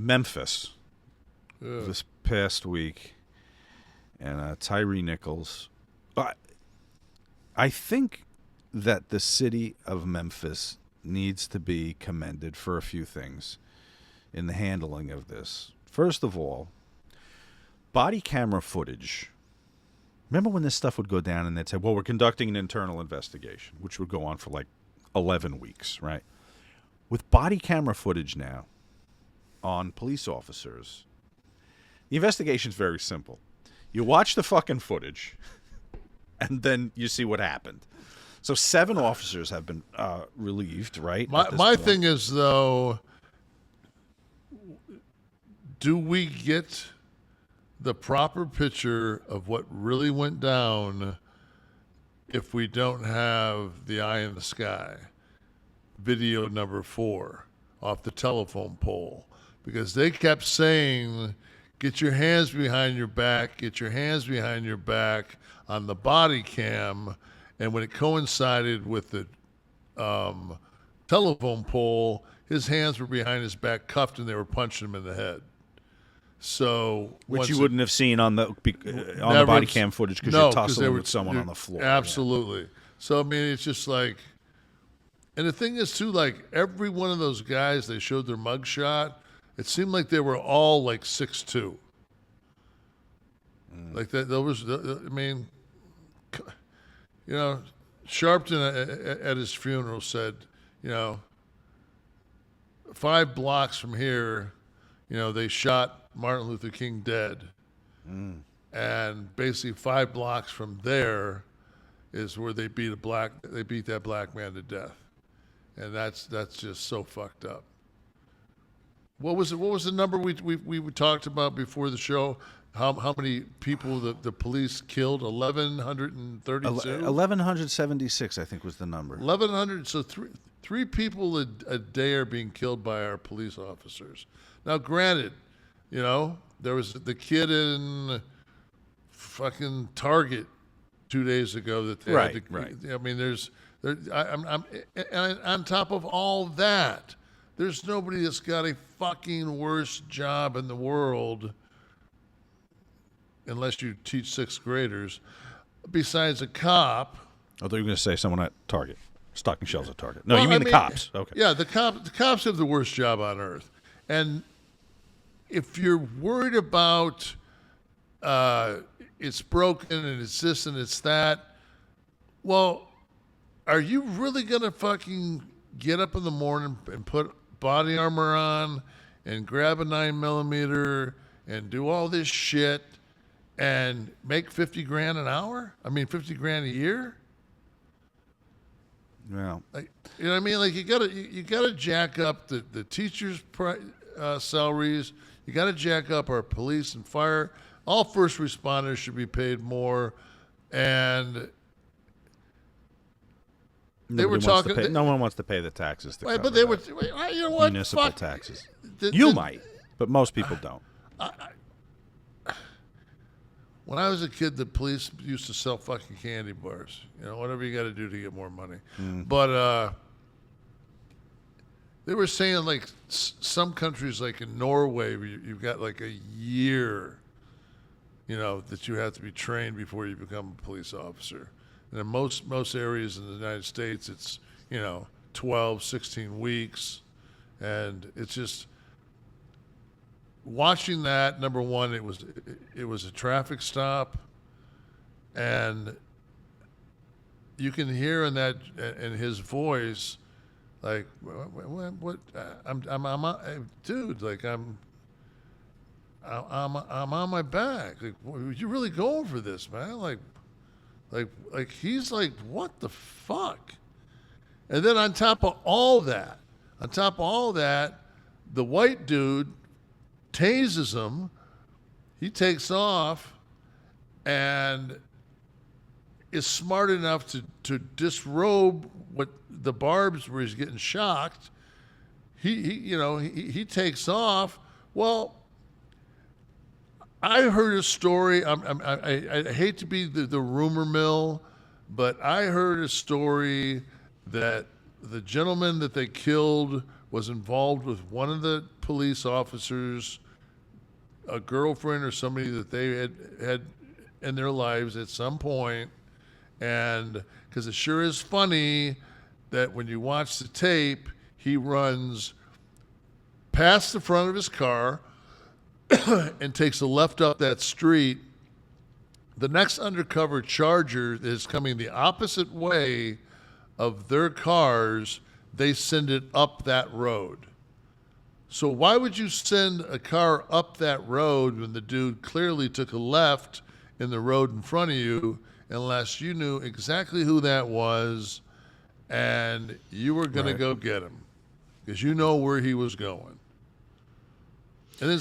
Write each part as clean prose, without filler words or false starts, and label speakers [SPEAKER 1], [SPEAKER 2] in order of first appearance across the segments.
[SPEAKER 1] Memphis this past week, and Tyree Nichols. I think that the city of Memphis needs to be commended for a few things in the handling of this. First of all, body camera footage. Remember when this stuff would go down and they'd say, well, we're conducting an internal investigation, which would go on for like 11 weeks, right? With body camera footage now on police officers, the investigation's very simple. You watch the fucking footage, and then you see what happened. So 7 officers have been relieved, right?
[SPEAKER 2] My thing is, though, do we get the proper picture of what really went down if we don't have the eye in the sky? Video number 4 off the telephone pole. Because they kept saying, get your hands behind your back, get your hands behind your back on the body cam. And when it coincided with the telephone pole, his hands were behind his back, cuffed, and they were punching him in the head. So,
[SPEAKER 1] which you wouldn't have seen on the body cam footage because you're tussling with someone on the floor.
[SPEAKER 2] Absolutely. Yeah. So I mean, it's just like, and the thing is too, like every one of those guys they showed their mug shot, it seemed like they were all like 6'2". Like that. There was, I mean, you know, Sharpton at his funeral said, you know, 5 blocks from here, you know, they shot Martin Luther King dead. And basically 5 blocks from there is where they beat that black man to death. And that's just so fucked up. What was the number we talked about before the show? How many people the police killed? 1,132?
[SPEAKER 1] 1,176, I think, was the number.
[SPEAKER 2] 1,100. So three people a day are being killed by our police officers. Now, granted, you know, there was the kid in fucking Target 2 days ago that they had to, right. I mean, I'm on top of all that, there's nobody that's got a fucking worse job in the world, unless you teach 6th graders, besides a cop.
[SPEAKER 1] Oh, they're going to say someone at Target, stocking shelves at Target. No, well, you mean the cops. Okay.
[SPEAKER 2] Yeah, the cops have the worst job on earth. And if you're worried about it's broken and it's this and it's that, well, are you really going to fucking get up in the morning and put body armor on and grab a 9mm and do all this shit and make $50,000 an hour? I mean, $50,000 a year?
[SPEAKER 1] Yeah.
[SPEAKER 2] Like, you know what I mean? Like you gotta jack up the teachers' salaries. You gotta jack up our police and fire. All first responders should be paid more. And they were talking.
[SPEAKER 1] No one wants to pay the taxes.
[SPEAKER 2] But they were. You know what?
[SPEAKER 1] Municipal taxes. You might, but most people don't.
[SPEAKER 2] When I was a kid, the police used to sell fucking candy bars. You know, whatever you got to do to get more money. But they were saying, like, some countries, like in Norway, you've got like a year, you know, that you have to be trained before you become a police officer. And in most areas in the United States, it's, you know, 12, 16 weeks. And it's just... Watching that, number one, it was a traffic stop, and you can hear in his voice, like, what I'm dude, like I'm on my back. Like, you really going for this, man? Like he's like, what the fuck? And then on top of all that, the white dude tases him. He takes off and is smart enough to disrobe what the barbs where he's getting shocked. He takes off. Well, I heard a story. I hate to be the rumor mill, but I heard a story that the gentleman that they killed was involved with one of the police officers a girlfriend or somebody that they had in their lives at some point, and because it sure is funny that when you watch the tape, he runs past the front of his car and takes a left up that street. The next undercover charger is coming the opposite way of their cars. They send it up that road. So why would you send a car up that road when the dude clearly took a left in the road in front of you, unless you knew exactly who that was and you were going to go get him because you know where he was going? And then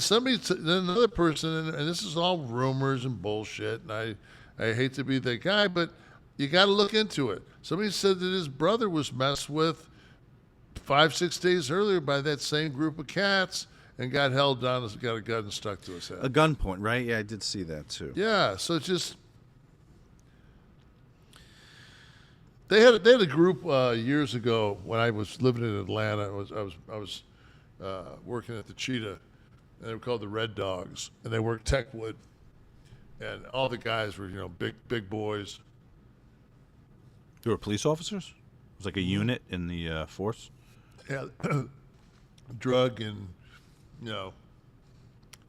[SPEAKER 2] then another person, and this is all rumors and bullshit, and I hate to be that guy, but you got to look into it. Somebody said that his brother was messed with 5-6 days earlier by that same group of cats and got held down and got a gun stuck to his head.
[SPEAKER 1] A gunpoint, right? Yeah, I did see that too.
[SPEAKER 2] Yeah, so it's just they had a group years ago when I was living in Atlanta. I was working at the Cheetah, and they were called the Red Dogs, and they worked Techwood, and all the guys were big boys.
[SPEAKER 1] You were police officers? It was like a unit in the force?
[SPEAKER 2] Yeah, drug and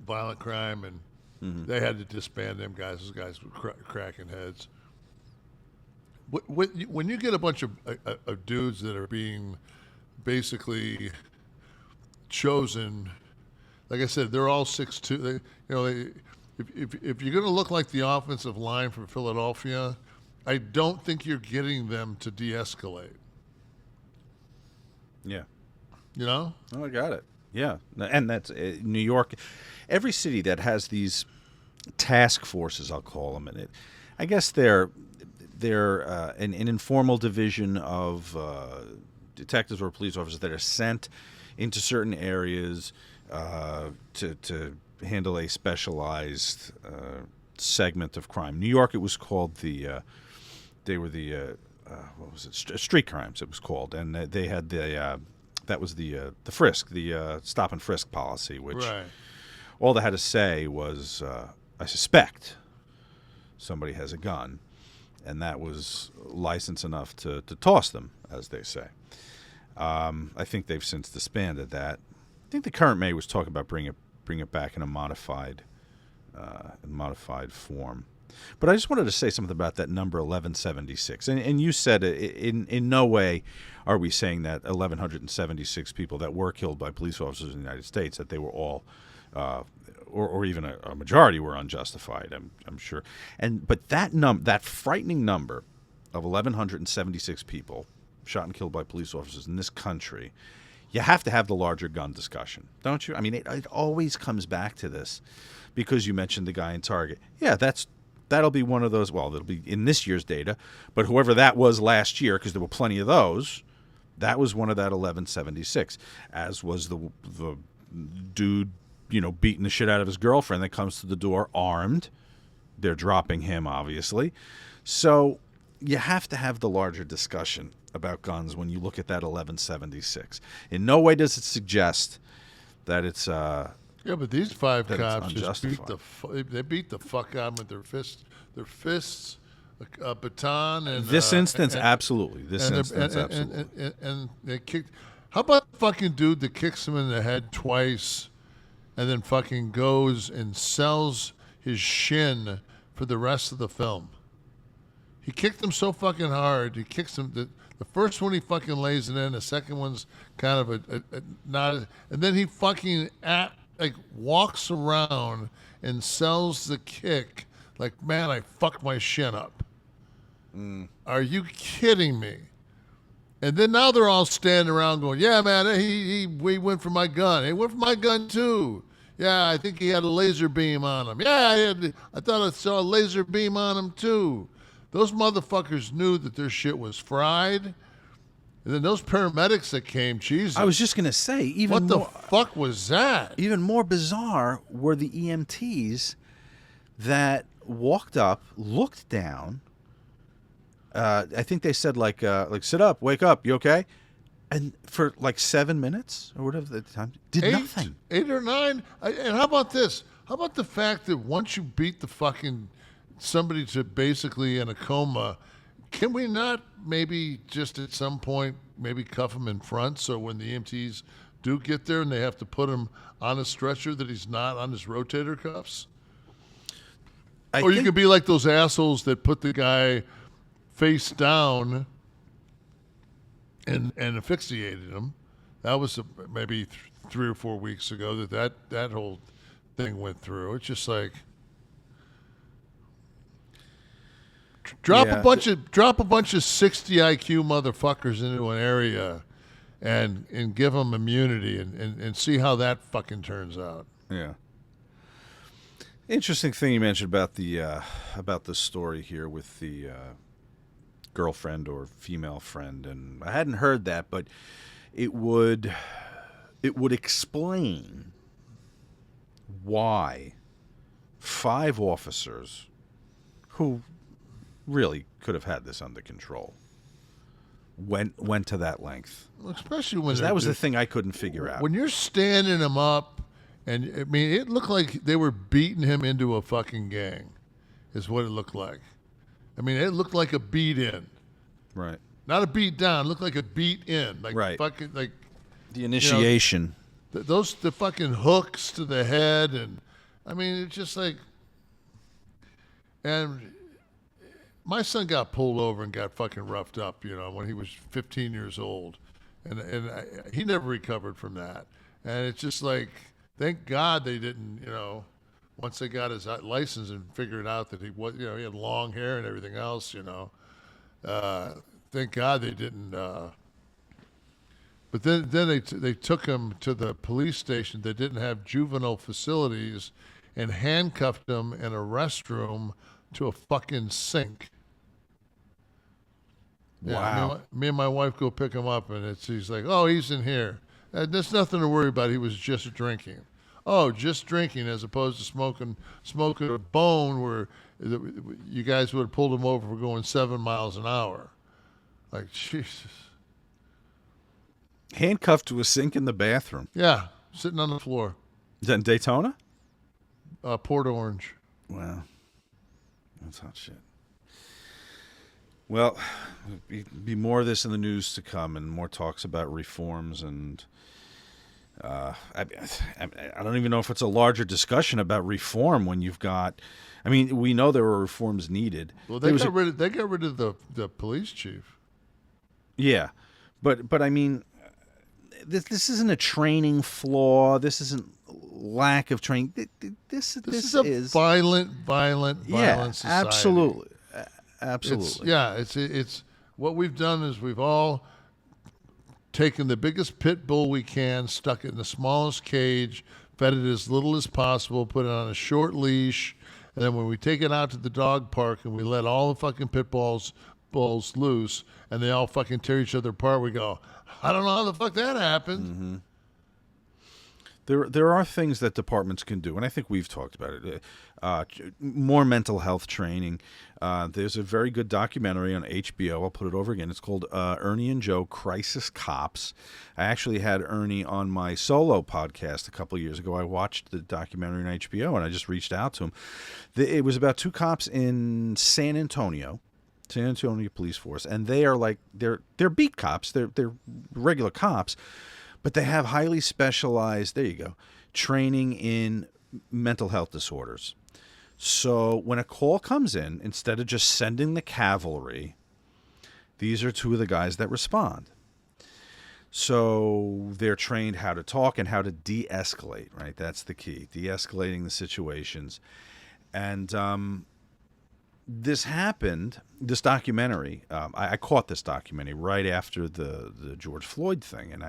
[SPEAKER 2] violent crime, and they had to disband them guys. Those guys were cracking heads. When you get a bunch of dudes that are being basically chosen, like I said, they're all 6'2". If you're going to look like the offensive line from Philadelphia, I don't think you're getting them to de-escalate.
[SPEAKER 1] Yeah.
[SPEAKER 2] Oh,
[SPEAKER 1] I got it. Yeah. And that's New York. Every city that has these task forces, I'll call them, and I guess they're an informal division of detectives or police officers that are sent into certain areas to handle a specialized segment of crime. New York, it was called what was it? Street crimes. It was called, and they had that was the frisk, the stop and frisk policy, which all they had to say was, "I suspect somebody has a gun," and that was license enough to toss them, as they say. I think they've since disbanded that. I think the current mayor was talking about bring it back in a modified form. But I just wanted to say something about that number 1176. And you said in no way are we saying that 1,176 people that were killed by police officers in the United States, that they were all, or even a majority were unjustified, I'm sure. But that frightening number of 1,176 people shot and killed by police officers in this country, you have to have the larger gun discussion, don't you? I mean, it always comes back to this because you mentioned the guy in Target. Yeah, that'll be one of those. Well, it'll be in this year's data, but whoever that was last year, because there were plenty of those, that was one of that 1176. As was the dude, beating the shit out of his girlfriend that comes to the door armed. They're dropping him, obviously. So you have to have the larger discussion about guns when you look at that 1176. In no way does it suggest that it's
[SPEAKER 2] yeah, but these five cops just beat the fuck out of them with their fists, a baton, and
[SPEAKER 1] this instance, absolutely. Absolutely.
[SPEAKER 2] And they kicked. How about the fucking dude that kicks him in the head twice, and then fucking goes and sells his shin for the rest of the film? He kicked him so fucking hard. He kicks him. The first one he fucking lays it in. The second one's kind of a not. And then he fucking walks around and sells the kick like, man, I fucked my shin up. Are you kidding me? And then now they're all standing around going, yeah, man, he went for my gun. He went for my gun too. Yeah, I think he had a laser beam on him. Yeah, I thought I saw a laser beam on him too. Those motherfuckers knew that their shit was fried. And then those paramedics that came, Jesus.
[SPEAKER 1] I was just going to say,
[SPEAKER 2] what the fuck was that?
[SPEAKER 1] Even more bizarre were the EMTs that walked up, looked down. I think they said, like, sit up, wake up, you okay? And for like 7 minutes or whatever the time, did nothing.
[SPEAKER 2] 8 or 9. And how about this? How about the fact that once you beat the fucking somebody to basically in a coma, can we not maybe just at some point maybe cuff him in front so when the EMTs do get there and they have to put him on a stretcher that he's not on his rotator cuffs? Or you could be like those assholes that put the guy face down and asphyxiated him. That was maybe 3 or 4 weeks ago that whole thing went through. It's just like drop a bunch of 60 IQ motherfuckers into an area and give them immunity and see how that fucking turns out.
[SPEAKER 1] Yeah. Interesting thing you mentioned about the story here with the girlfriend or female friend, and I hadn't heard that, but it would explain why 5 officers who really could have had this under control went to that length.
[SPEAKER 2] Especially when
[SPEAKER 1] that was the thing I couldn't figure out.
[SPEAKER 2] When you're standing him up, and I mean, it looked like they were beating him into a fucking gang, is what it looked like. I mean, it looked like a beat in.
[SPEAKER 1] Right.
[SPEAKER 2] Not a beat down. It looked like a beat in. Like
[SPEAKER 1] right.
[SPEAKER 2] Fucking like
[SPEAKER 1] the initiation.
[SPEAKER 2] The fucking hooks to the head, and I mean, it's just like. And my son got pulled over and got fucking roughed up, when he was 15 years old, and he never recovered from that. And it's just like, thank God they didn't, once they got his license and figured out that he was, he had long hair and everything else, thank God they didn't. But then they took him to the police station that didn't have juvenile facilities and handcuffed him in a restroom to a fucking sink.
[SPEAKER 1] Wow.
[SPEAKER 2] Yeah, me and my wife go pick him up, and he's like, oh, he's in here. There's nothing to worry about. He was just drinking. Oh, just drinking as opposed to smoking a bone where you guys would have pulled him over for going 7 miles an hour. Like, Jesus.
[SPEAKER 1] Handcuffed to a sink in the bathroom.
[SPEAKER 2] Yeah, sitting on the floor.
[SPEAKER 1] Is that in Daytona?
[SPEAKER 2] Port Orange.
[SPEAKER 1] Wow. That's hot shit. Well, be more of this in the news to come, and more talks about reforms, and I don't even know if it's a larger discussion about reform when you've got. I mean, we know there were reforms needed.
[SPEAKER 2] Well, they got rid of the police chief.
[SPEAKER 1] Yeah, but I mean, this isn't a training flaw. This isn't lack of training. This is a
[SPEAKER 2] violent society.
[SPEAKER 1] Absolutely.
[SPEAKER 2] It's what we've done is we've all taken the biggest pit bull we can, stuck it in the smallest cage, fed it as little as possible, put it on a short leash, and then when we take it out to the dog park and we let all the fucking pit bulls loose and they all fucking tear each other apart, we go, I don't know how the fuck that happened.
[SPEAKER 1] Mm-hmm. There are things that departments can do, and I think we've talked about it. More mental health training. There's a very good documentary on HBO. I'll put it over again. It's called Ernie and Joe Crisis Cops. I actually had Ernie on my solo podcast a couple of years ago. I watched the documentary on HBO, and I just reached out to him. It was about 2 cops in San Antonio Police Force, and they are like they're beat cops. They're regular cops. But they have highly specialized, training in mental health disorders. So when a call comes in, instead of just sending the cavalry, these are 2 of the guys that respond. So they're trained how to talk and how to de-escalate, right? That's the key, de-escalating the situations. And this documentary, I caught this documentary right after the George Floyd thing, and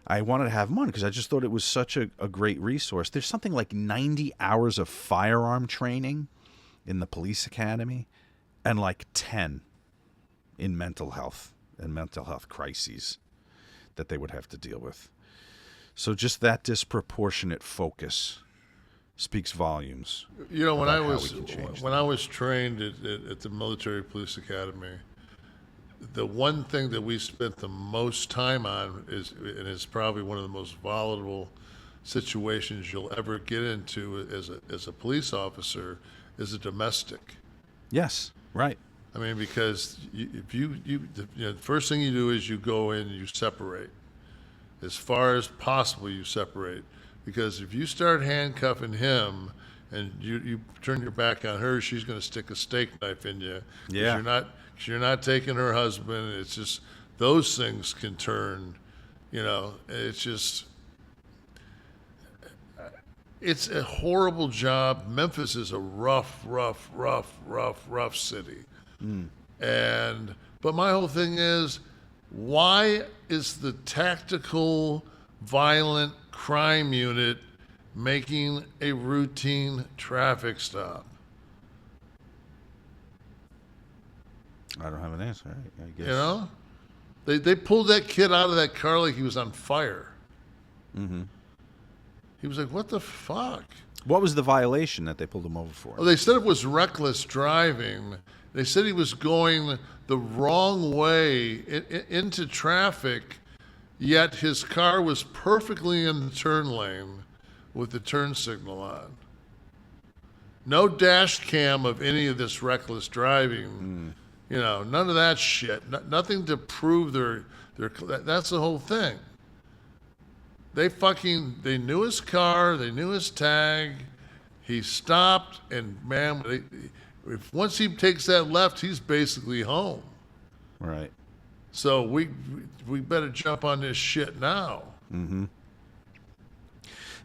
[SPEAKER 1] I wanted to have them on because I just thought it was such a great resource. There's something like 90 hours of firearm training in the police academy and like 10 in mental health and mental health crises that they would have to deal with. So just that disproportionate focus speaks volumes.
[SPEAKER 2] When I was trained at the military police academy, the one thing that we spent the most time on is, and it's probably one of the most volatile situations you'll ever get into as a police officer, is a domestic.
[SPEAKER 1] Yes, right.
[SPEAKER 2] I mean, because if the first thing you do is you go in and you separate. As far as possible, you separate. Because if you start handcuffing him and you turn your back on her, she's going to stick a steak knife in you. 'Cause
[SPEAKER 1] Yeah.
[SPEAKER 2] you're not taking her husband. It's just, those things can turn, it's just, it's a horrible job. Memphis is a rough city. But my whole thing is, why is the tactical violent crime unit making a routine traffic stop?
[SPEAKER 1] I don't have an answer. I guess.
[SPEAKER 2] They pulled that kid out of that car like he was on fire.
[SPEAKER 1] Mm-hmm.
[SPEAKER 2] He was like, what the fuck?
[SPEAKER 1] What was the violation that they pulled him over for?
[SPEAKER 2] Well, they said it was reckless driving. They said he was going the wrong way into traffic, yet his car was perfectly in the turn lane with the turn signal on. No dash cam of any of this reckless driving. None of that shit. Nothing to prove their. That's the whole thing. They knew his car, they knew his tag. He stopped, and man, once he takes that left, he's basically home.
[SPEAKER 1] Right.
[SPEAKER 2] So we better jump on this shit now.
[SPEAKER 1] Mm-hmm.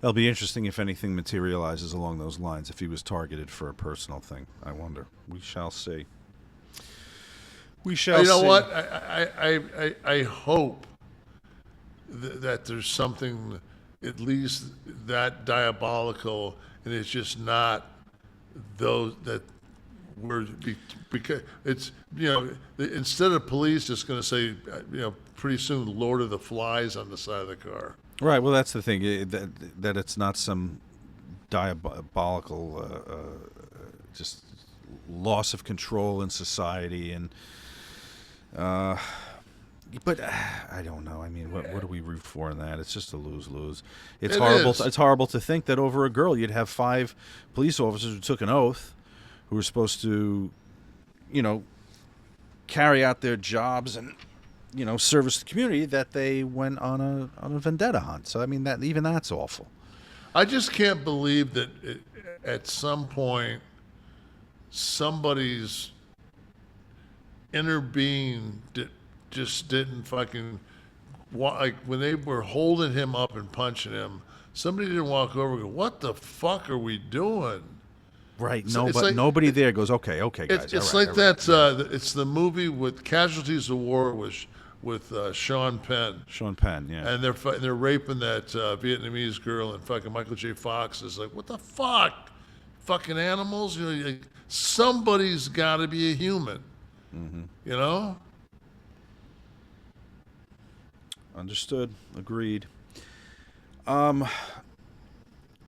[SPEAKER 1] It'll be interesting if anything materializes along those lines. If he was targeted for a personal thing, I wonder. We shall see. We shall.
[SPEAKER 2] You know
[SPEAKER 1] see.
[SPEAKER 2] what? I hope that there's something at least that diabolical, and it's just not those that were, because it's, instead of police just going to say, pretty soon Lord of the Flies on the side of the car.
[SPEAKER 1] Right. Well, that's the thing, that it's not some diabolical just loss of control in society, and but I don't know. I mean, what do we root for in that? It's just a lose-lose. It's horrible. It's horrible to think that over a girl you'd have 5 police officers who took an oath, who were supposed to, carry out their jobs and, service the community, that they went on a vendetta hunt. So I mean, that's awful.
[SPEAKER 2] I just can't believe that at some point somebody's inner being just didn't fucking like when they were holding him up and punching him. Somebody didn't walk over and go, "What the fuck are we doing?"
[SPEAKER 1] Right. Nobody there goes, okay, guys.
[SPEAKER 2] It's
[SPEAKER 1] all
[SPEAKER 2] like
[SPEAKER 1] right.
[SPEAKER 2] that. It's the movie with Casualties of War with Sean Penn.
[SPEAKER 1] Sean Penn, yeah.
[SPEAKER 2] And they're raping that Vietnamese girl, and fucking Michael J. Fox is like, "What the fuck, fucking animals!" Somebody's got to be a human. Mm-hmm.
[SPEAKER 1] Understood. Agreed.